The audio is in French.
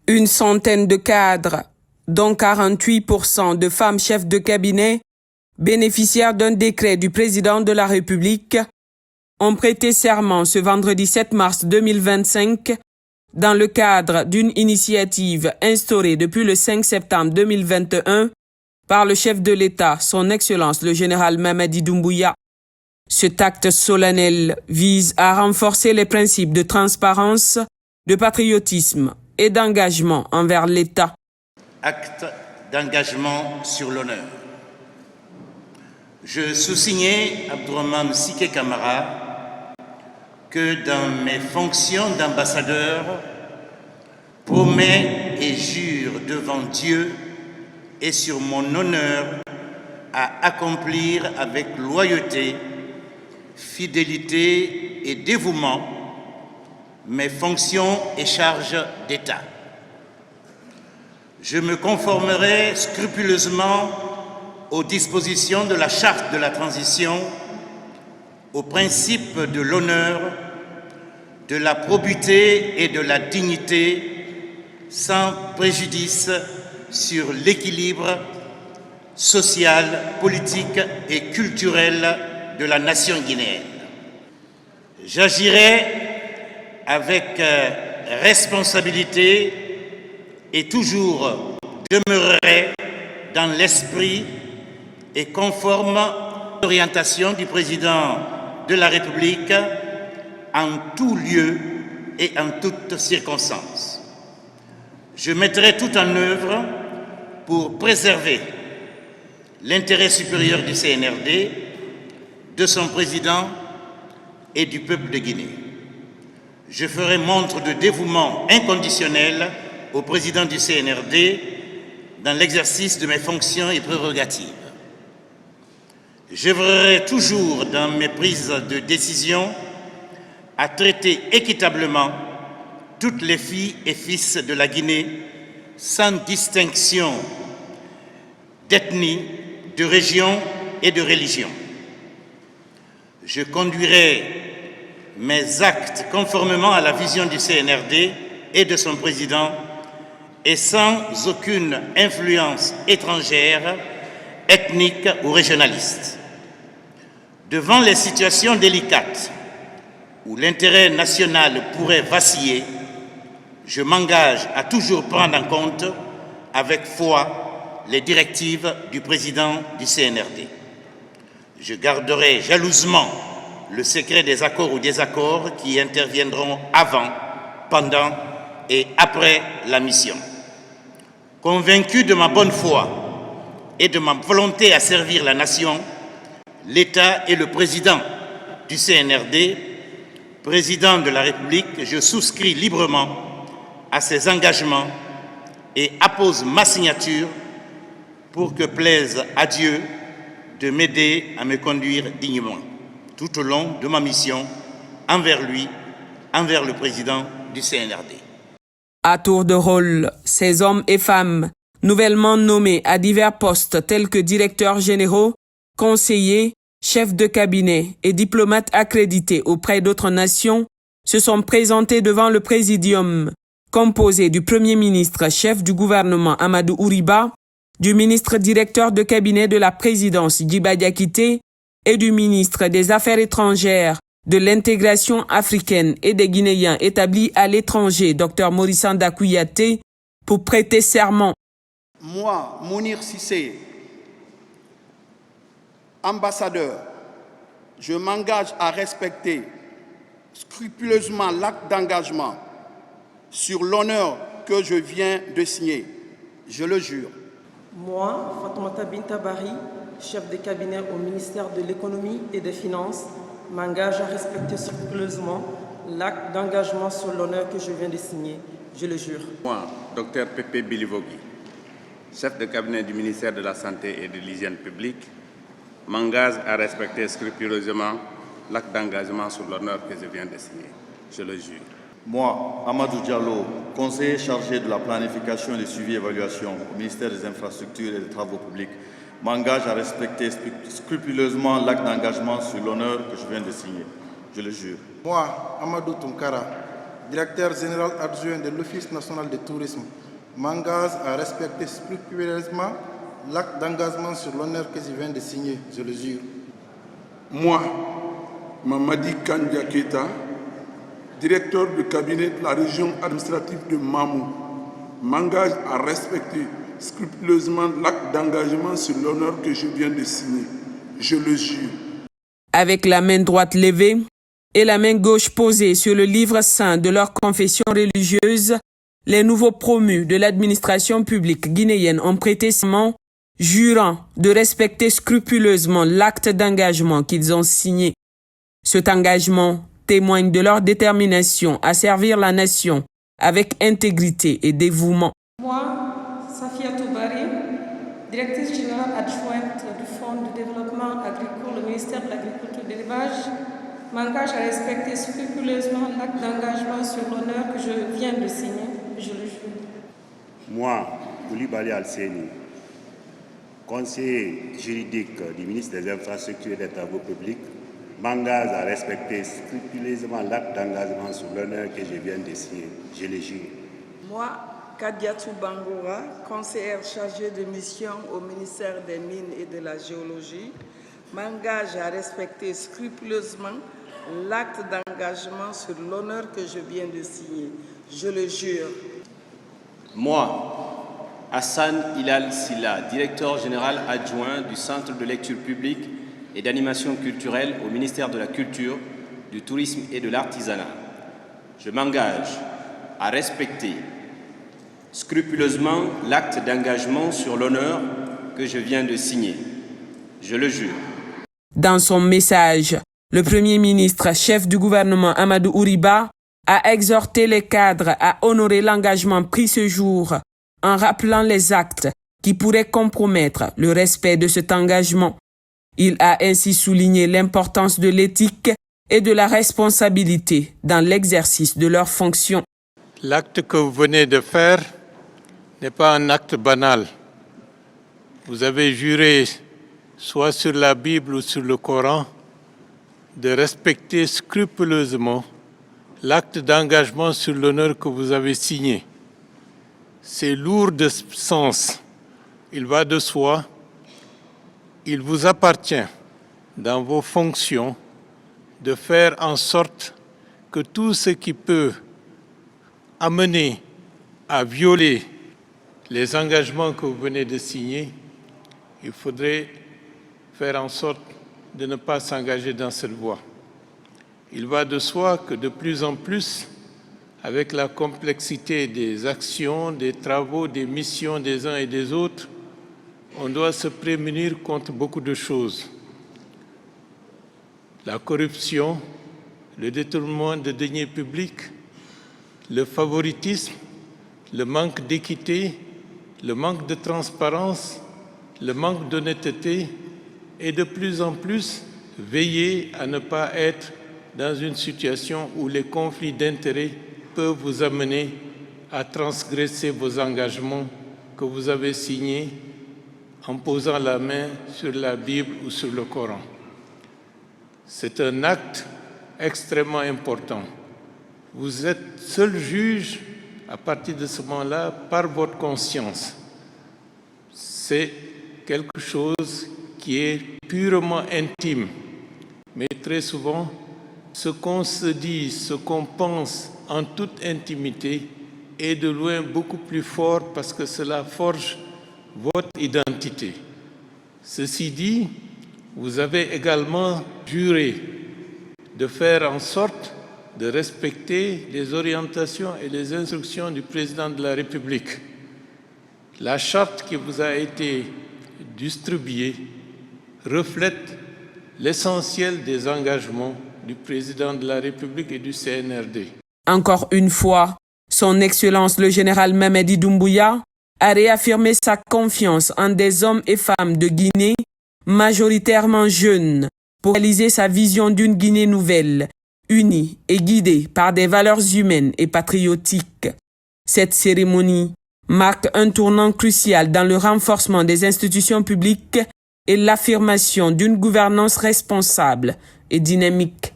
Une centaine de cadres, dont 48% de femmes chefs de cabinet, bénéficiaires d'un décret du président de la République, ont prêté serment ce vendredi 7 mars 2025 dans le cadre d'une initiative instaurée depuis le 5 septembre 2021 par le chef de l'État, son Excellence le général Mamadi Doumbouya. Cet acte solennel vise à renforcer les principes de transparence, de patriotisme et d'engagement envers l'État. Acte d'engagement sur l'honneur. Je sous-signais, Abdourahmane Sike Camara, que dans mes fonctions d'ambassadeur, promets et jure devant Dieu et sur mon honneur à accomplir avec loyauté, fidélité et dévouement mes fonctions et charges d'État. Je me conformerai scrupuleusement aux dispositions de la Charte de la transition, aux principes de l'honneur, de la probité et de la dignité, sans préjudice sur l'équilibre social, politique et culturel de la nation guinéenne. J'agirai avec responsabilité et toujours demeurerai dans l'esprit et conforme à l'orientation du président de la République en tout lieu et en toutes circonstances. Je mettrai tout en œuvre pour préserver l'intérêt supérieur du CNRD, de son président et du peuple de Guinée. Je ferai montre de dévouement inconditionnel au président du CNRD dans l'exercice de mes fonctions et prérogatives. J'œuvrerai toujours dans mes prises de décision à traiter équitablement toutes les filles et fils de la Guinée sans distinction d'ethnie, de région et de religion. Je conduirai mes actes conformément à la vision du CNRD et de son président et sans aucune influence étrangère, ethnique ou régionaliste. Devant les situations délicates où l'intérêt national pourrait vaciller, je m'engage à toujours prendre en compte avec foi les directives du président du CNRD. Je garderai jalousement le secret des accords ou désaccords qui interviendront avant, pendant et après la mission. Convaincu de ma bonne foi et de ma volonté à servir la nation, l'État et le président du CNRD, président de la République, je souscris librement à ces engagements et appose ma signature pour que plaise à Dieu de m'aider à me conduire dignement tout au long de ma mission envers lui, envers le président du CNRD. À tour de rôle, ces hommes et femmes, nouvellement nommés à divers postes tels que directeurs généraux, conseillers, chefs de cabinet et diplomates accrédités auprès d'autres nations, se sont présentés devant le présidium, composé du Premier ministre chef du gouvernement Amadou Ouriba, du ministre directeur de cabinet de la présidence Djiba Diakité et du ministre des Affaires étrangères, de l'intégration africaine et des Guinéens établis à l'étranger, Dr Maurice Kouyaté, pour prêter serment. Moi, Mounir Cissé, ambassadeur, je m'engage à respecter scrupuleusement l'acte d'engagement sur l'honneur que je viens de signer. Je le jure. Moi, Fatoumata Bintabari, chef de cabinet au ministère de l'Économie et des Finances, m'engage à respecter scrupuleusement l'acte d'engagement sur l'honneur que je viens de signer. Je le jure. Moi, Dr Pépé Bilivogui, chef de cabinet du ministère de la Santé et de l'Hygiène publique, m'engage à respecter scrupuleusement l'acte d'engagement sur l'honneur que je viens de signer. Je le jure. Moi, Amadou Diallo, conseiller chargé de la planification et du suivi et évaluation au ministère des Infrastructures et des Travaux publics, m'engage à respecter scrupuleusement l'acte d'engagement sur l'honneur que je viens de signer. Je le jure. Moi, Amadou Tunkara, directeur général adjoint de l'Office national du tourisme, m'engage à respecter scrupuleusement l'acte d'engagement sur l'honneur que je viens de signer, je le jure. Moi, Mamadi Kandia Keita, directeur du cabinet de la région administrative de Mamou, m'engage à respecter scrupuleusement l'acte d'engagement sur l'honneur que je viens de signer. Je le jure. Avec la main droite levée et la main gauche posée sur le livre saint de leur confession religieuse, les nouveaux promus de l'administration publique guinéenne ont prêté serment, jurant de respecter scrupuleusement l'acte d'engagement qu'ils ont signé. Cet engagement témoigne de leur détermination à servir la nation avec intégrité et dévouement. Moi, Safia Toubari, directrice générale adjointe du Fonds de développement agricole au ministère de l'Agriculture et de l'Élevage, m'engage à respecter scrupuleusement l'acte d'engagement sur l'honneur que je viens de signer. Je le jure. Moi, Koulibaly Alseni, conseiller juridique du ministre des Infrastructures et des Travaux publics, m'engage à respecter scrupuleusement l'acte d'engagement sur l'honneur que je viens de signer. Je le jure. Moi, Kadiatou Bangoura, conseillère chargée de mission au ministère des Mines et de la Géologie, m'engage à respecter scrupuleusement l'acte d'engagement sur l'honneur que je viens de signer. Je le jure. Moi, Hassan Hilal Silla, directeur général adjoint du Centre de lecture publique et d'animation culturelle au ministère de la Culture, du Tourisme et de l'Artisanat. Je m'engage à respecter scrupuleusement l'acte d'engagement sur l'honneur que je viens de signer. Je le jure. Dans son message, le Premier ministre, chef du gouvernement Amadou Ouriba, a exhorté les cadres à honorer l'engagement pris ce jour en rappelant les actes qui pourraient compromettre le respect de cet engagement. Il a ainsi souligné l'importance de l'éthique et de la responsabilité dans l'exercice de leurs fonctions. L'acte que vous venez de faire n'est pas un acte banal. Vous avez juré, soit sur la Bible ou sur le Coran, de respecter scrupuleusement l'acte d'engagement sur l'honneur que vous avez signé. C'est lourd de sens. Il va de soi. Il vous appartient, dans vos fonctions, de faire en sorte que tout ce qui peut amener à violer les engagements que vous venez de signer, il faudrait faire en sorte de ne pas s'engager dans cette voie. Il va de soi que de plus en plus, avec la complexité des actions, des travaux, des missions des uns et des autres, on doit se prémunir contre beaucoup de choses. La corruption, le détournement de deniers publics, le favoritisme, le manque d'équité, le manque de transparence, le manque d'honnêteté et de plus en plus veiller à ne pas être dans une situation où les conflits d'intérêts peuvent vous amener à transgresser vos engagements que vous avez signés en posant la main sur la Bible ou sur le Coran. C'est un acte extrêmement important. Vous êtes seul juge à partir de ce moment-là par votre conscience. C'est quelque chose qui est purement intime. Mais très souvent, ce qu'on se dit, ce qu'on pense en toute intimité est de loin beaucoup plus fort parce que cela forge votre identité. Ceci dit, vous avez également juré de faire en sorte de respecter les orientations et les instructions du président de la République. La charte qui vous a été distribuée reflète l'essentiel des engagements du président de la République et du CNRD. Encore une fois, son Excellence le général Mamadi Doumbouya a réaffirmé sa confiance en des hommes et femmes de Guinée, majoritairement jeunes, pour réaliser sa vision d'une Guinée nouvelle, unie et guidée par des valeurs humaines et patriotiques. Cette cérémonie marque un tournant crucial dans le renforcement des institutions publiques et l'affirmation d'une gouvernance responsable et dynamique.